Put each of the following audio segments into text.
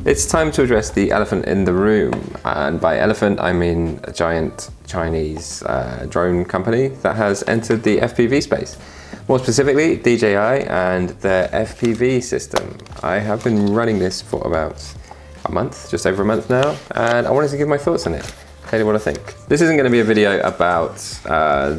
It's time to address the elephant in the room, and by elephant I mean a giant Chinese drone company that has entered the FPV space. More specifically, DJI and their FPV system. I have been running this for about a month, just over a month now, and I wanted to give my thoughts on it. Tell you what I think. This isn't going to be a video about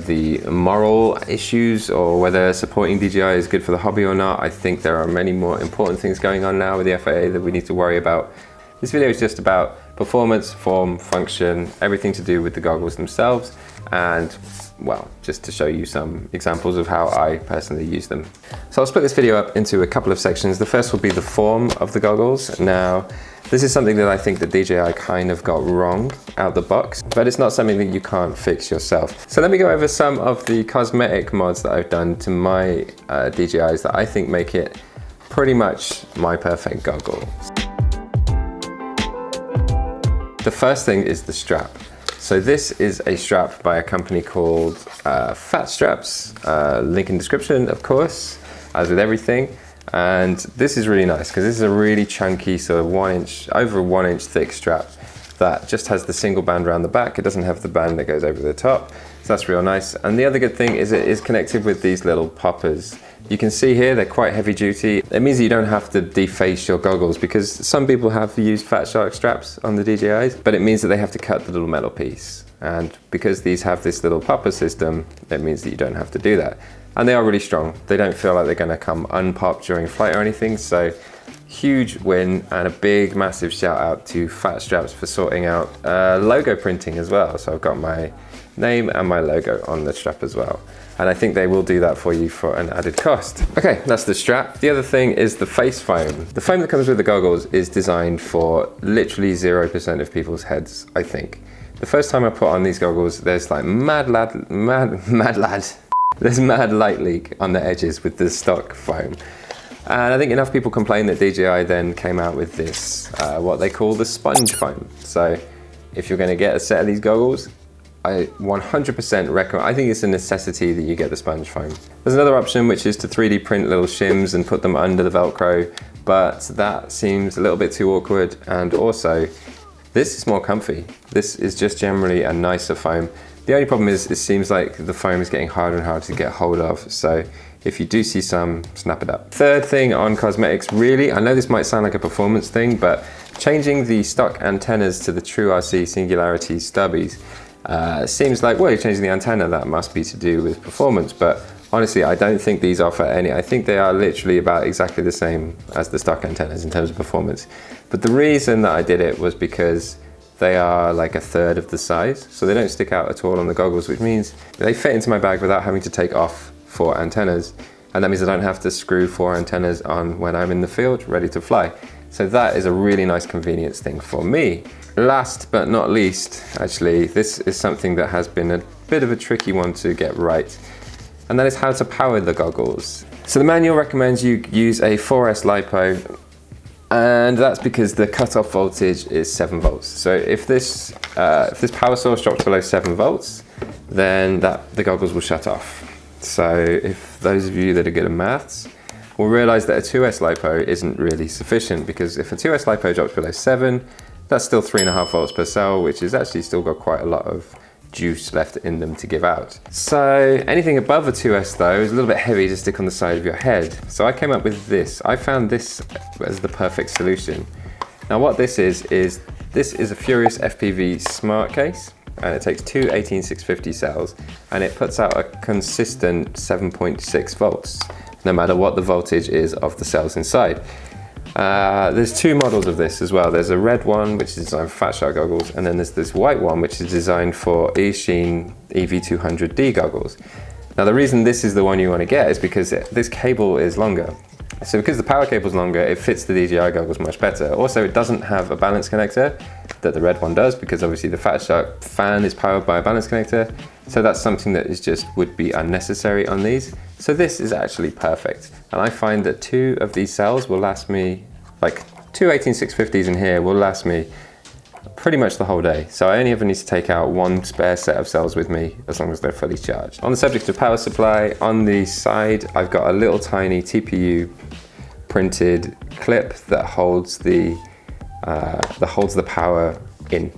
the moral issues or whether supporting DJI is good for the hobby or not. I think there are many more important things going on now with the FAA that we need to worry about. This video is just about performance, form, function, everything to do with the goggles themselves, and well, just to show you some examples of how I personally use them. So I'll split this video up into a couple of sections. The first will be the form of the goggles. Now, this is something that I think that DJI kind of got wrong out the box, but it's not something that you can't fix yourself. So let me go over some of the cosmetic mods that I've done to my DJIs that I think make it pretty much my perfect goggle. The first thing is the strap. So this is a strap by a company called Fat Straps, link in description of course, as with everything. And this is really nice because this is a really chunky sort of over 1 inch thick strap that just has the single band around the back. It doesn't have the band that goes over the top, so that's real nice. And the other good thing is it is connected with these little poppers. You can see here they're quite heavy duty. It means that you don't have to deface your goggles, because some people have used Fat Shark straps on the DJIs, but it means that they have to cut the little metal piece. And because these have this little popper system, it means that you don't have to do that. And they are really strong. They don't feel like they're gonna come unpopped during flight or anything. So huge win, and a big massive shout out to Fat Straps for sorting out logo printing as well. So I've got my name and my logo on the strap as well. And I think they will do that for you for an added cost. Okay, that's the strap. The other thing is the face foam. The foam that comes with the goggles is designed for literally 0% of people's heads, I think. The first time I put on these goggles, there's like there's mad light leak on the edges with the stock foam. And I think enough people complained that DJI then came out with this, what they call the sponge foam. So if you're gonna get a set of these goggles, I 100% recommend, I think it's a necessity that you get the sponge foam. There's another option, which is to 3D print little shims and put them under the Velcro, but that seems a little bit too awkward. And also, this is more comfy. This is just generally a nicer foam. The only problem is it seems like the foam is getting harder and harder to get hold of. So if you do see some, snap it up. Third thing on cosmetics, really, I know this might sound like a performance thing, but changing the stock antennas to the True RC Singularity stubbies seems like, well, you're changing the antenna, that must be to do with performance. But honestly, I don't think these offer any. I think they are literally about exactly the same as the stock antennas in terms of performance. But the reason that I did it was because they are like a third of the size, so they don't stick out at all on the goggles, which means they fit into my bag without having to take off 4 antennas. And that means I don't have to screw 4 antennas on when I'm in the field ready to fly. So that is a really nice convenience thing for me. Last but not least, actually, this is something that has been a bit of a tricky one to get right, and that is how to power the goggles. So the manual recommends you use a 4S LiPo, and that's because the cutoff voltage is 7 volts. So if this power source drops below 7 volts, then the goggles will shut off. So if those of you that are good at maths will realize that a 2S LiPo isn't really sufficient, because if a 2S LiPo drops below 7, that's still 3.5 volts per cell, which is actually still got quite a lot of juice left in them to give out. So anything above a 2S though is a little bit heavy to stick on the side of your head. So I came up with this. I found this as the perfect solution. Now what this is a Furious FPV smart case, and it takes 2 18650 cells, and it puts out a consistent 7.6 volts, no matter what the voltage is of the cells inside. There's 2 models of this as well. There's a red one, which is designed for Fat Shark goggles, and then there's this white one, which is designed for Eachine EV200D goggles. Now the reason this is the one you want to get is because this cable is longer. So because the power cable is longer, it fits the DJI goggles much better. Also, it doesn't have a balance connector that the red one does, because obviously the Fat Shark fan is powered by a balance connector. So that's something that would be unnecessary on these. So this is actually perfect. And I find that 2 of these cells will last me, like 2 18650s in here will last me pretty much the whole day. So I only ever need to take out 1 spare set of cells with me, as long as they're fully charged. On the subject of power supply, on the side, I've got a little tiny TPU printed clip that holds the power in.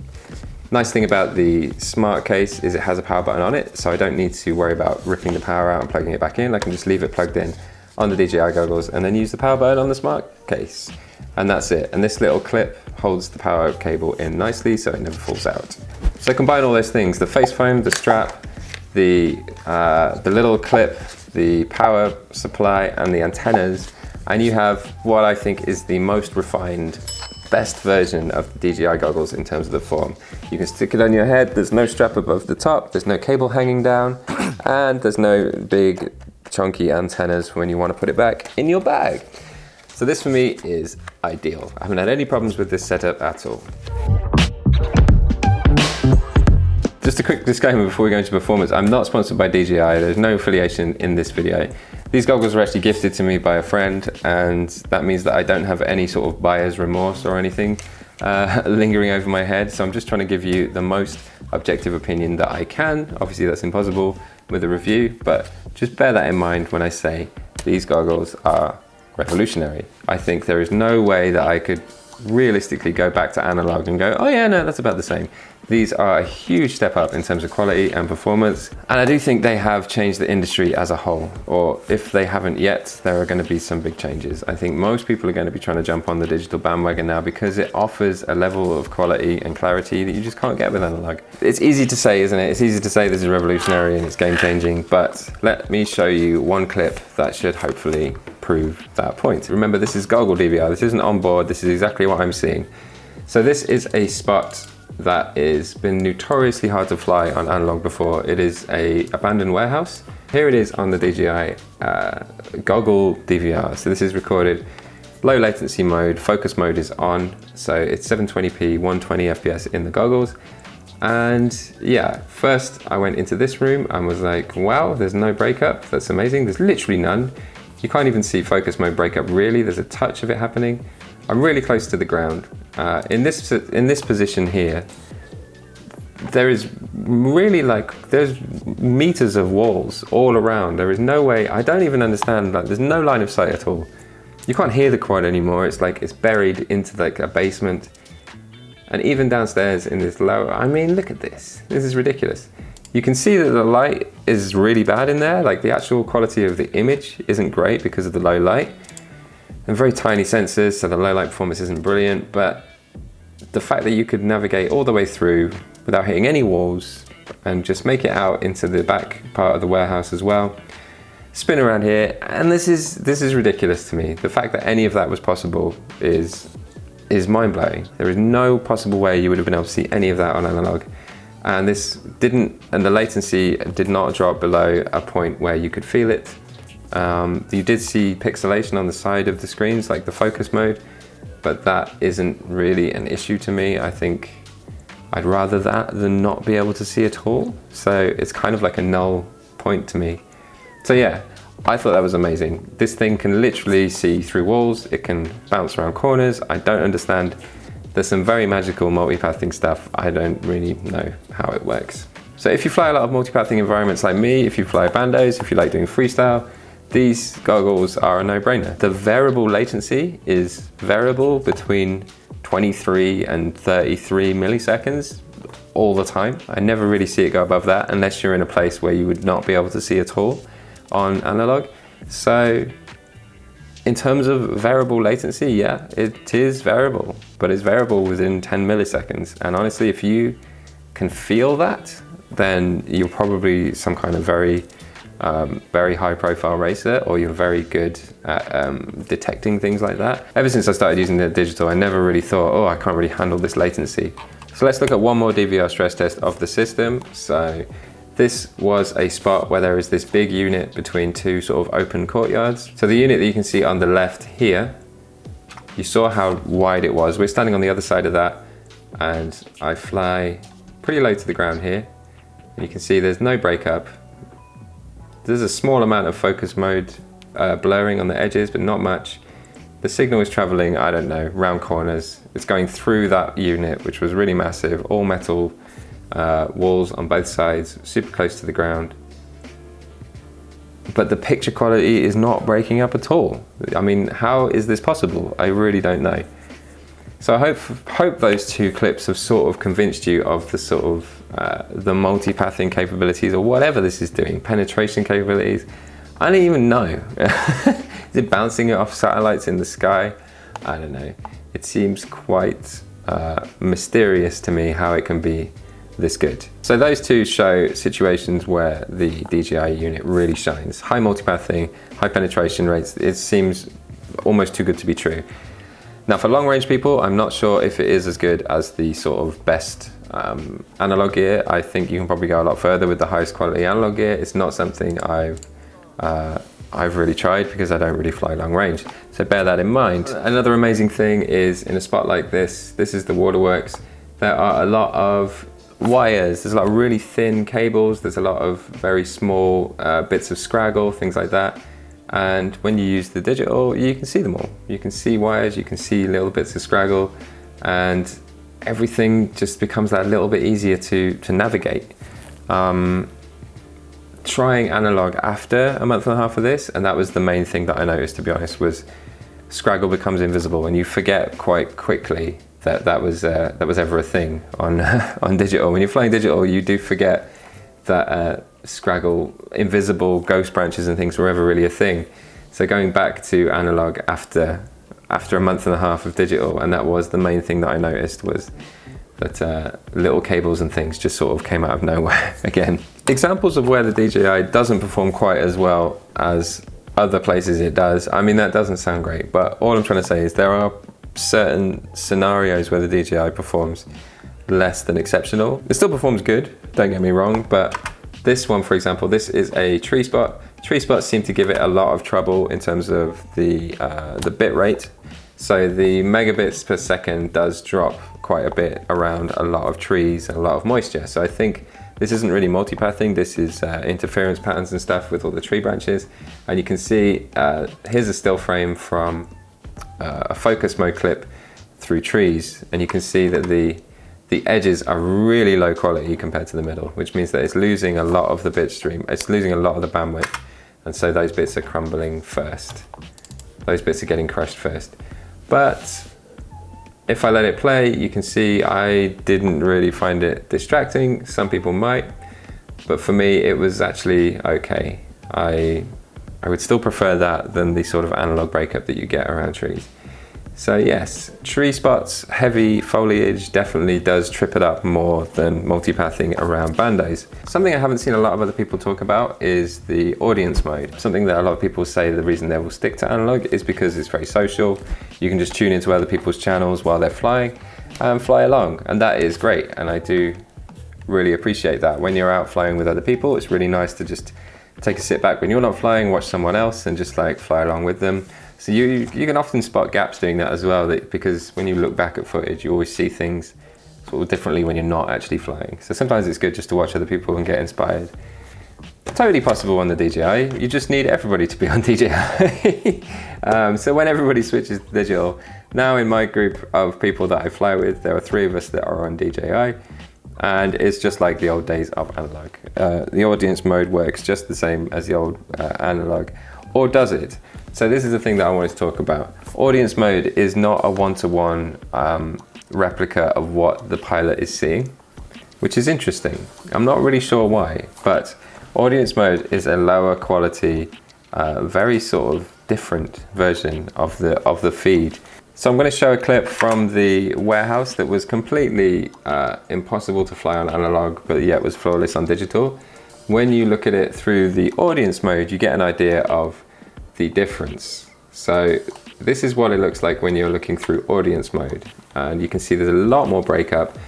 Nice thing about the smart case is it has a power button on it, so I don't need to worry about ripping the power out and plugging it back in. I can just leave it plugged in on the DJI goggles and then use the power button on the smart case. And that's it. And this little clip holds the power cable in nicely so it never falls out. So combine all those things, the face foam, the strap, the little clip, the power supply and the antennas, and you have what I think is the most refined, best version of the DJI goggles in terms of the form. You can stick it on your head, there's no strap above the top, there's no cable hanging down, and there's no big chunky antennas when you want to put it back in your bag. So this for me is ideal. I haven't had any problems with this setup at all. Just a quick disclaimer before we go into performance. I'm not sponsored by DJI. There's no affiliation in this video. These goggles were actually gifted to me by a friend, and that means that I don't have any sort of buyer's remorse or anything lingering over my head. So I'm just trying to give you the most objective opinion that I can. Obviously that's impossible with a review, but just bear that in mind when I say these goggles are revolutionary. I think there is no way that I could realistically go back to analog and go, oh yeah, no, that's about the same. These are a huge step up in terms of quality and performance. And I do think they have changed the industry as a whole, or if they haven't yet, there are going to be some big changes. I think most people are going to be trying to jump on the digital bandwagon now because it offers a level of quality and clarity that you just can't get with analog. It's easy to say, isn't it? It's easy to say this is revolutionary and it's game changing, but let me show you one clip that should hopefully prove that point. Remember, this is goggle DVR. This isn't on board. This is exactly what I'm seeing. So this is a spot that has been notoriously hard to fly on analog before. It is a abandoned warehouse. Here it is on the DJI goggle DVR. So this is recorded low latency mode, focus mode is on. So it's 720p, 120 FPS in the goggles. And yeah, first I went into this room and was like, wow, there's no breakup. That's amazing. There's literally none. You can't even see focus mode breakup really. There's a touch of it happening. I'm really close to the ground. In this position here, there is really there's meters of walls all around. There is no way, I don't even understand, there's no line of sight at all. You can't hear the quad anymore. It's like it's buried into a basement. And even downstairs in this low, I mean, look at this. This is ridiculous. You can see that the light is really bad in there. Like the actual quality of the image isn't great because of the low light. And very tiny sensors, so the low light performance isn't brilliant, but the fact that you could navigate all the way through without hitting any walls and just make it out into the back part of the warehouse as well, spin around here, and this is ridiculous to me. The fact that any of that was possible is mind-blowing. There is no possible way you would have been able to see any of that on analog. And the latency did not drop below a point where you could feel it. You did see pixelation on the side of the screens, like the focus mode, but that isn't really an issue to me. I think I'd rather that than not be able to see at all. So it's kind of like a null point to me. So yeah, I thought that was amazing. This thing can literally see through walls. It can bounce around corners. I don't understand. There's some very magical multipathing stuff. I don't really know how it works. So if you fly a lot of multipathing environments like me, if you fly bandos, if you like doing freestyle, these goggles are a no-brainer. The variable latency is variable between 23 and 33 milliseconds all the time. I never really see it go above that unless you're in a place where you would not be able to see at all on analog. So in terms of variable latency, yeah, it is variable, but it's variable within 10 milliseconds. And honestly, if you can feel that, then you're probably some kind of very high profile racer, or you're very good at detecting things like that. Ever since I started using the digital, I never really thought, oh, I can't really handle this latency. So let's look at one more DVR stress test of the system. So this was a spot where there is this big unit between two sort of open courtyards. So the unit that you can see on the left here, you saw how wide it was. We're standing on the other side of that, and I fly pretty low to the ground here. And you can see there's no breakup. There's a small amount of focus mode blurring on the edges, but not much. The signal is traveling, I don't know, round corners. It's going through that unit, which was really massive, all metal walls on both sides, super close to the ground. but the picture quality is not breaking up at all. I mean, how is this possible? I really don't know. So I hope those two clips have sort of convinced you of the sort of the multipathing capabilities, or whatever this is doing, penetration capabilities. I don't even know. Is it bouncing it off satellites in the sky? I don't know. It seems quite mysterious to me how it can be this good. So those two show situations where the DJI unit really shines. High multipathing, high penetration rates. It seems almost too good to be true. Now for long range people, I'm not sure if it is as good as the sort of best analog gear. I think you can probably go a lot further with the highest quality analog gear. It's not something I've really tried because I don't really fly long range. So bear that in mind. Another amazing thing is in a spot like this is the waterworks. There are a lot of wires, there's a lot of really thin cables, there's a lot of very small bits of scraggle, things like that. And when you use the digital, you can see them all. You can see wires, you can see little bits of scraggle, and everything just becomes that little bit easier to navigate. Trying analog after a month and a half of this, and that was the main thing that I noticed, to be honest, was scraggle becomes invisible, and you forget quite quickly that was ever a thing on on digital. When you're flying digital, you do forget that scraggle, invisible ghost branches and things were ever really a thing. So going back to analog after a month and a half of digital, and that was the main thing that I noticed, was that little cables and things just sort of came out of nowhere again. Examples of where the DJI doesn't perform quite as well as other places it does. I mean, that doesn't sound great, but all I'm trying to say is there are certain scenarios where the DJI performs less than exceptional. It still performs good, don't get me wrong, but this one, for example, this is a tree spot. Tree spots seem to give it a lot of trouble in terms of the bit rate. So the megabits per second does drop quite a bit around a lot of trees and a lot of moisture. So I think this isn't really multipathing, this is interference patterns and stuff with all the tree branches. And you can see, here's a still frame from a focus mode clip through trees, and you can see that the edges are really low quality compared to the middle, which means that it's losing a lot of the bit stream, it's losing a lot of the bandwidth, and so those bits are crumbling first. Those bits are getting crushed first. But if I let it play, you can see I didn't really find it distracting. Some people might, but for me it was actually okay. I would still prefer that than the sort of analog breakup that you get around trees. So yes, tree spots, heavy foliage definitely does trip it up more than multipathing around bandos. Something I haven't seen a lot of other people talk about is the audience mode. Something that a lot of people say the reason they will stick to analog is because it's very social. You can just tune into other people's channels while they're flying and fly along, and that is great, and I do really appreciate that. When you're out flying with other people, it's really nice to just take a sit back when you're not flying, watch someone else and just like fly along with them. So you can often spot gaps doing that as well, because when you look back at footage, you always see things sort of differently when you're not actually flying. So sometimes it's good just to watch other people and get inspired. Totally possible on the DJI, you just need everybody to be on DJI. So when everybody switches to digital, now in my group of people that I fly with, there are 3 of us that are on DJI, and it's just like the old days of analog. The audience mode works just the same as the old analog, or does it? So this is the thing that I wanted to talk about. Audience mode is not a one-to-one replica of what the pilot is seeing, which is interesting. I'm not really sure why, but audience mode is a lower quality, very sort of different version of the feed. So I'm going to show a clip from the warehouse that was completely impossible to fly on analog, but yet was flawless on digital. When you look at it through the audience mode, you get an idea of the difference. So this is what it looks like when you're looking through audience mode, and you can see there's a lot more breakup.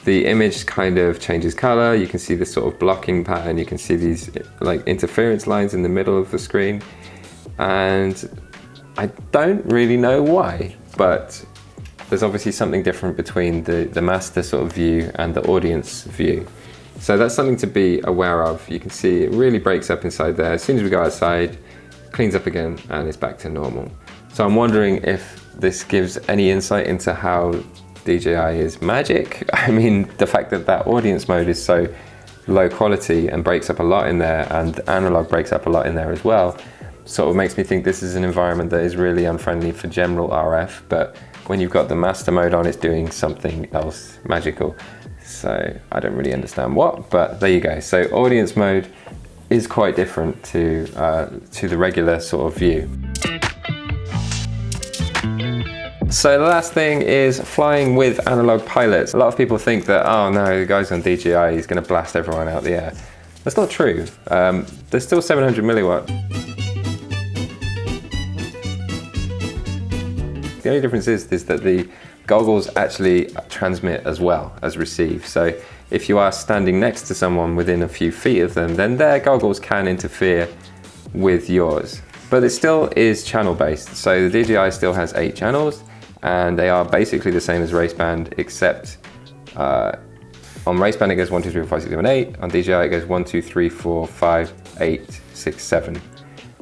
The image kind of changes color. You can see this sort of blocking pattern. You can see these like interference lines in the middle of the screen, and I don't really know why, but there's obviously something different between the master sort of view and the audience view. So that's something to be aware of. You can see it really breaks up inside there. As soon as we go outside, cleans up again, and it's back to normal. So I'm wondering if this gives any insight into how DJI is magic. I mean, the fact that that audience mode is so low quality and breaks up a lot in there, and analog breaks up a lot in there as well, sort of makes me think this is an environment that is really unfriendly for general RF, but when you've got the master mode on, it's doing something else magical. So I don't really understand what, but there you go. So audience mode is quite different to the regular sort of view. So the last thing is flying with analog pilots. A lot of people think that, oh no, the guy's on DJI, he's going to blast everyone out the air. That's not true. There's still 700 milliwatt. The only difference is that the goggles actually transmit as well as receive. So if you are standing next to someone within a few feet of them, then their goggles can interfere with yours. But it still is channel based. So the DJI still has 8 channels, and they are basically the same as Raceband, except on Raceband it goes 1, 2, 3, 4, 5, 6, 7, 8. On DJI it goes 1, 2, 3, 4, 5, 8, 6, 7.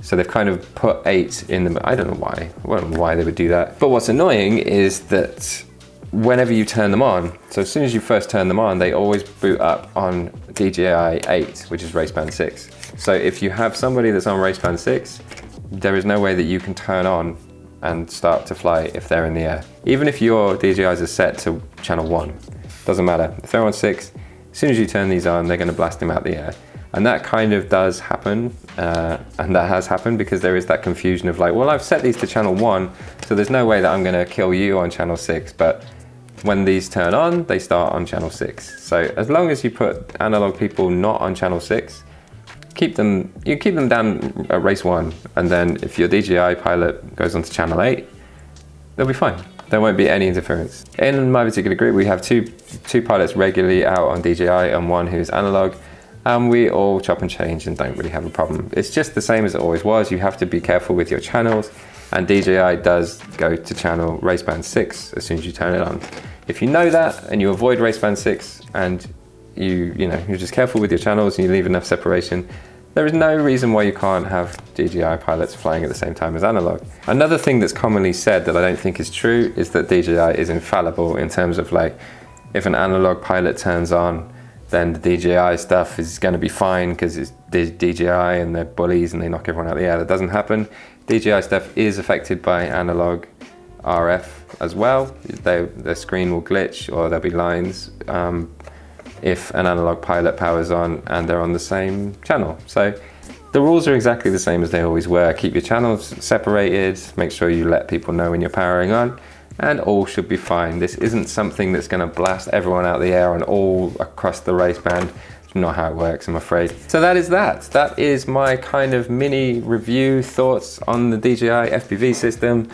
So they've kind of put 8 in them. I don't know why. I don't know why they would do that. But what's annoying is that whenever you turn them on, so as soon as you first turn them on, they always boot up on DJI 8, which is Raceband 6. So if you have somebody that's on Raceband 6, there is no way that you can turn on and start to fly if they're in the air. Even if your DJIs are set to channel 1, doesn't matter. If they're on 6, as soon as you turn these on, they're gonna blast them out the air. And that kind of does happen, and that has happened because there is that confusion of like, well, I've set these to channel 1, so there's no way that I'm gonna kill you on channel 6, but when these turn on, they start on channel 6. So as long as you put analog people not on channel 6, you keep them down at race 1, and then if your DJI pilot goes onto channel 8, they'll be fine. There won't be any interference. In my particular group, we have two pilots regularly out on DJI and one who's analog, and we all chop and change and don't really have a problem. It's just the same as it always was. You have to be careful with your channels, and DJI does go to channel Raceband 6 as soon as you turn it on. If you know that and you avoid Raceband 6 and you're just careful with your channels and you leave enough separation, there is no reason why you can't have DJI pilots flying at the same time as analog. Another thing that's commonly said that I don't think is true is that DJI is infallible in terms of like, if an analog pilot turns on, then the DJI stuff is going to be fine because it's DJI and they're bullies and they knock everyone out of the air. That doesn't happen. DJI stuff is affected by analog RF as well. Their screen will glitch or there'll be lines if an analog pilot powers on and they're on the same channel. So the rules are exactly the same as they always were. Keep your channels separated, make sure you let people know when you're powering on, and all should be fine. This isn't something that's going to blast everyone out the air and all across the Raceband. It's not how it works, I'm afraid. So that is that. That is my kind of mini review thoughts on the DJI FPV system.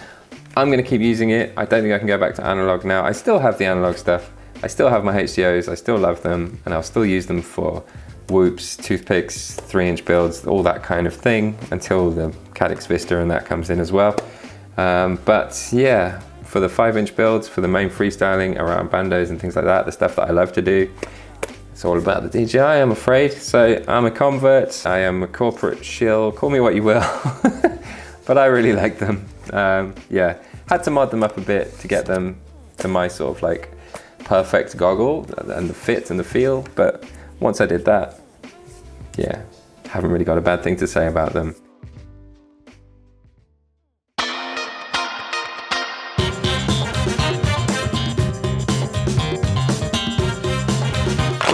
I'm going to keep using it. I don't think I can go back to analog now. I still have the analog stuff. I still have my HDOs. I still love them, and I'll still use them for whoops, toothpicks, 3-inch builds, all that kind of thing until the Caddx Vista and that comes in as well. But yeah, for the 5-inch builds, for the main freestyling around bandos and things like that, the stuff that I love to do, it's all about the DJI, I'm afraid. So I'm a convert, I am a corporate shill, call me what you will, but I really like them. Yeah, had to mod them up a bit to get them to my sort of like perfect goggle and the fit and the feel, but once I did that, yeah, haven't really got a bad thing to say about them.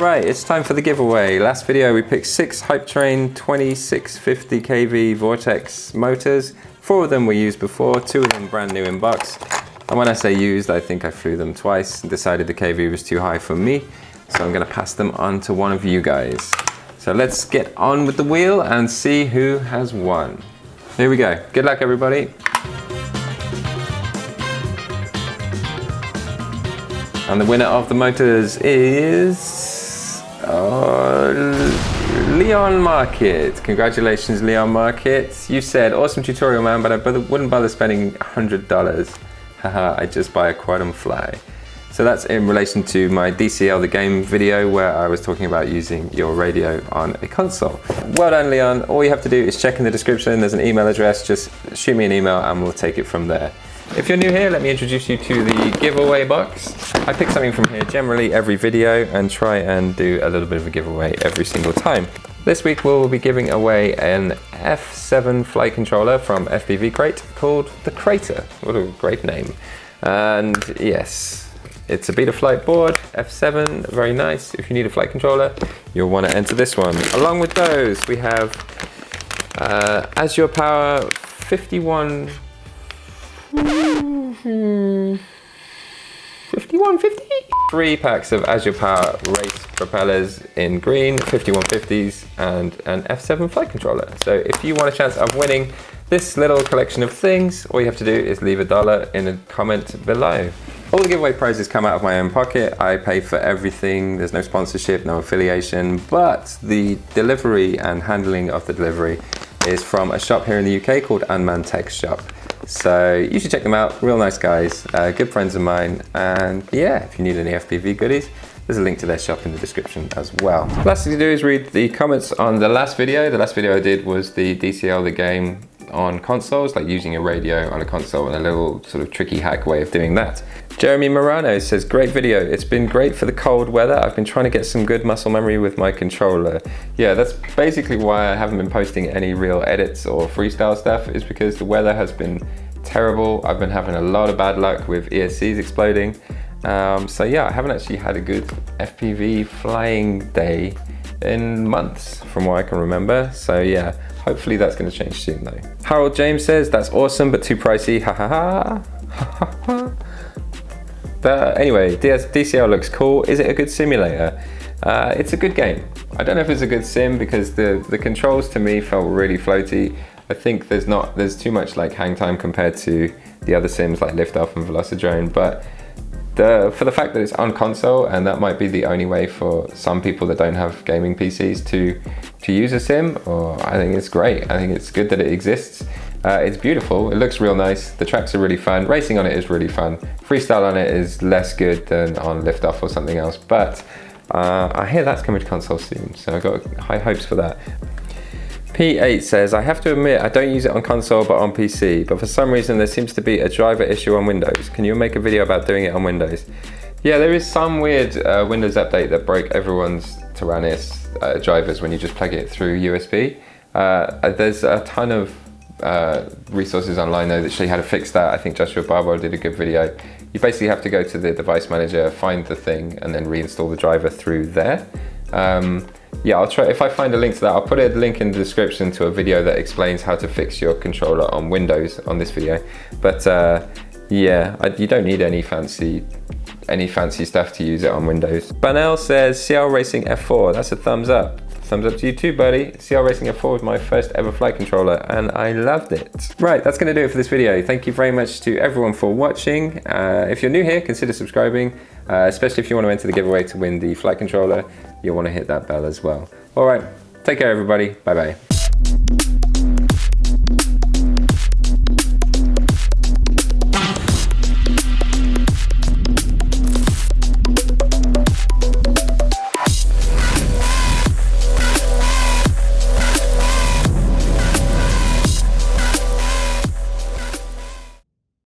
Right, it's time for the giveaway. Last video we picked 6 Hype Train 2650 kV Vortex motors. 4 of them were used before, 2 of them brand new in box. And when I say used, I think I flew them twice and decided the kV was too high for me. So I'm gonna pass them on to one of you guys. So let's get on with the wheel and see who has won. Here we go. Good luck, everybody. And the winner of the motors is Leon Market. Congratulations, Leon Market. You said, awesome tutorial, man, but I wouldn't bother spending $100. Haha, I just buy a quad and fly. So that's in relation to my DCL the game video where I was talking about using your radio on a console. Well done, Leon. All you have to do is check in the description. There's an email address. Just shoot me an email and we'll take it from there. If you're new here, let me introduce you to the giveaway box. I pick something from here generally every video and try and do a little bit of a giveaway every single time. This week we'll be giving away an F7 flight controller from FPV Crate called the Crater. What a great name. And yes, it's a Betaflight board, F7, very nice. If you need a flight controller, you'll want to enter this one. Along with those, we have Azure Power 5150? 3 packs of Azure Power race propellers in green, 5150s, and an F7 flight controller. So if you want a chance of winning this little collection of things, all you have to do is leave $1 in a comment below. All the giveaway prizes come out of my own pocket. I pay for everything. There's no sponsorship, no affiliation, but the delivery and handling of the delivery is from a shop here in the UK called Unmanned Tech Shop. So you should check them out, real nice guys, good friends of mine, and yeah, if you need any FPV goodies, there's a link to their shop in the description as well. Last thing to do is read the comments on the last video. The last video I did was the DCL the game on consoles, like using a radio on a console, and a little sort of tricky hack way of doing that. Jeremy Morano says, great video. It's been great for the cold weather. I've been trying to get some good muscle memory with my controller. Yeah, that's basically why I haven't been posting any real edits or freestyle stuff, is because the weather has been terrible. I've been having a lot of bad luck with ESCs exploding. So yeah, I haven't actually had a good FPV flying day in months from what I can remember. So yeah, hopefully that's going to change soon though. Harold James says, that's awesome, but too pricey. Ha ha ha. Ha ha ha. Anyway, DCL looks cool. Is it a good simulator? It's a good game. I don't know if it's a good sim because the controls to me felt really floaty. I think there's too much like hang time compared to the other sims like Liftoff and Velocidrone, but for the fact that it's on console, and that might be the only way for some people that don't have gaming PCs to use a sim, I think it's great. I think it's good that it exists. It's beautiful, it looks real nice, the tracks are really fun, racing on it is really fun, freestyle on it is less good than on Liftoff or something else, but I hear that's coming to console soon, so I've got high hopes for that. P8 says, I have to admit I don't use it on console but on PC, but for some reason there seems to be a driver issue on Windows. Can you make a video about doing it on Windows? Yeah, there is some weird Windows update that broke everyone's Tyrannus drivers when you just plug it through USB. There's a ton of resources online though that show you how to fix that. I think Joshua Barbour did a good video. You basically have to go to the device manager, find the thing, and then reinstall the driver through there. Yeah, I'll try, if I find a link to that, I'll put a link in the description to a video that explains how to fix your controller on Windows on this video. But yeah, you don't need any fancy stuff to use it on Windows. Banel says, CL Racing F4, that's a thumbs up. Thumbs up to you too, buddy. CL Racing F4 was my first ever flight controller and I loved it. Right, that's gonna do it for this video. Thank you very much to everyone for watching. If you're new here, consider subscribing, especially if you want to enter the giveaway to win the flight controller. You'll want to hit that bell as well. All right, take care everybody, bye-bye.